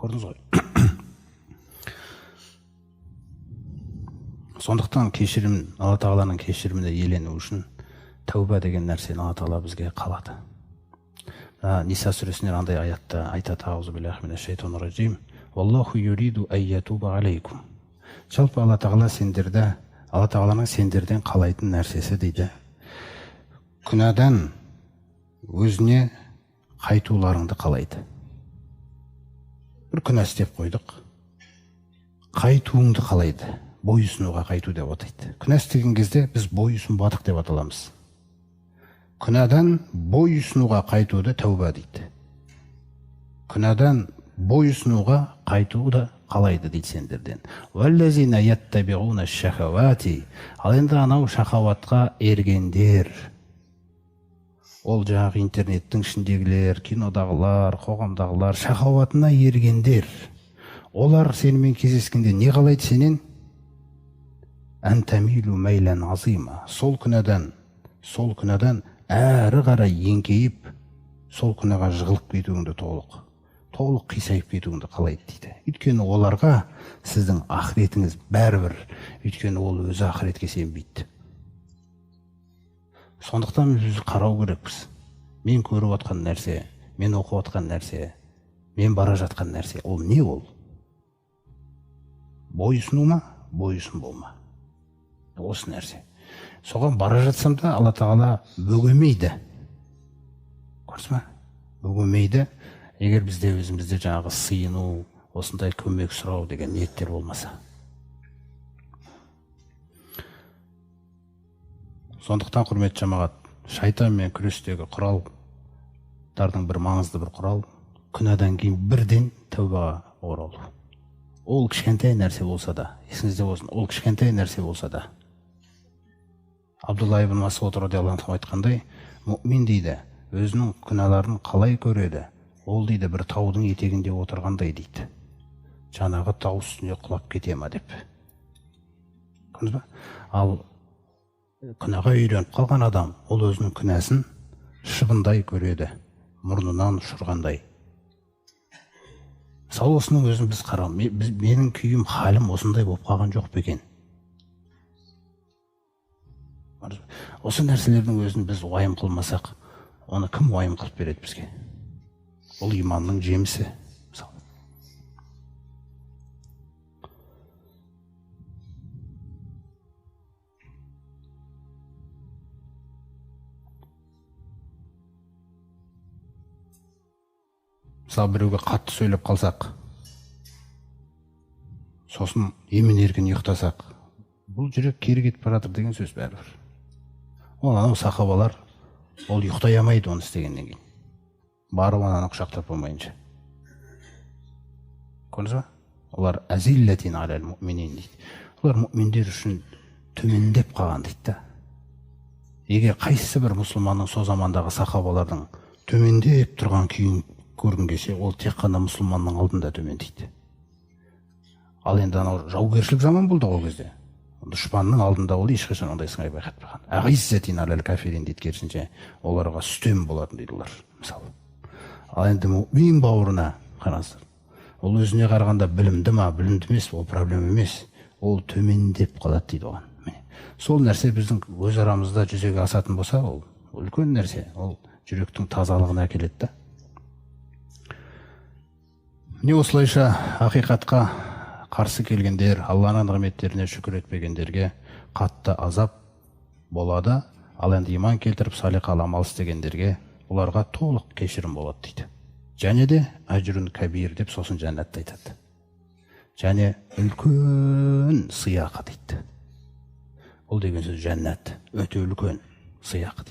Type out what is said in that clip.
Көрдіңіз ғой. Сондықтан кешірім, Алла Тағаланың кешіріміне елену үшін тәуба деген нәрсені Алла Тағала бізге қалады. Ниса сүресінен андай аятта айтады: аузу биллахи минаш шайтанир раджим, валлаху юриду ан ятуба алейкум. Жалпы Алла Тағаланың сендерден қалайтын нәрсесі дейді, күнәдан өзіне қайтуларыңды қалайды. Бір күнә істеп қойдық, қайтуыңды қалайды. Бойұсынуға қайту деп атайды. Күнә істеген кезде біз бойұсынбадық деп аталамыз. Күнәдан бойұсынуға қайтуды тәуба дейді. Күнәдан бойұсынуға қайтуды қалайды дейді сендерден. Валлазина яттабиғуна шахавати. Ал енді анау шахаватқа ергендер, ол жаңағы интернеттің ішіндегілер, кинодағылар, қоғамдағылар, шахаватына ергендер, олар сенімен кездескенде не қалайды сенен? Антамилу мейлен азима. Сол күнәдан әрі қарай еңкейіп, сол күнәға жығылып кетуіңді толық қисайып кетуіңді қалайды дейді. Өйткені оларға сіздің ақыретіңіз бәрібір, өйткені ол өзі ақыретке сенбейді. Сондықтан біз қарау керекпіз. Мен көріп отқан нәрсе, мен оқып отқан нәрсе, мен бара жатқан нәрсе, ол не ол? Бойұсыну ма, бойұсынбау ма? Осы нәрсе. Соған бара жатсам да Алла Тағала бөгемейді. Көрдіңіз ме? Бөгемейді, егер бізде өзімізде жаңағы сыйыну, осындай көмек сұрау деген ниеттер болмаса. Сондықтан құрметті жамағат, шайтанмен күрестегі құралдардың бір маңызды бір құрал, күнәдан кейін бірден тәубаға оралу. Ол кішкентай нәрсе болса да, есіңізде болсын, ол кішкентай нәрсе болса да. Абдулла ибн Масуд радиаллаху анху айтқандай, мұъмин дейді, өзінің күнәларын қалай көреді? Ол дейді, бір таудың етегінде отырғандай дейді. Жаңағы тау үстіне құлап кете ма деп. Көрдіңіз бе? Ал күнәға үйреніп қалған адам, ол өзінің күнәсін шыбындай көреді, мұрнынан ұшырғандай. Мысалы осының өзін біз қарауымыз, менің күйім, халім осындай болып қалған жоқ па екен? Осы нәрселердің өзін біз уайым қылмасақ, оны кім уайым қылып береді бізге? Ол иманның жемісі. Мысалы біреуге қатты сөйлеп қалсақ, сосын емен-еркін ұйықтасақ, бұл жүрек кері кетіп баратыр деген сөз бәрібір. Ол анау сахабалар, ол ұйықтай алмайды оны істегеннен кейін. Барып ананы құшақтап болмайынша. Көрдіңіз бе? Олар әзилләтин алал муъминин дейді. Олар мұъминдер үшін төмендеп қалған дейді. Егер қайсы бір мұсылманның сол замандағы сахабалардың төмендеп тұрған күйін көргің келсе, ол тек қана мұсылманның алдында төмен дейді. Ал енді анау жаугершілік заман болды ол кезде. Дұшпанның алдында ол ешқашан ондай сыңай байқатпаған. Әғиссәтин алал кафирин дейді, керісінше оларға үстем болатын дейді олар, мысалы. Ал енді мұъмин бауырына қараңыздар. Ол өзіне қарағанда білімді ма, білімді емес, ол проблема емес. Ол төмендеп қалады дейді оған. Сол нәрсе біздің өз арамызда жүзеге асатын болса, ол үлкен нәрсе. Ол жүректің тазалығына әкеледі. Міне осылайша ақиқатқа қарсы келгендер, Алланың нығметтеріне шүкір етпегендерге қатты азап болады. Ал енді иман келтіріп, салиқалы амал істегендерге оларға толық кешірім болады дейді. Және де әжрун кабир деп сосын жәннатты айтады. Және үлкен сыйақы дейді. Ол деген сөз жәннат, өте үлкен сыйақы дейді.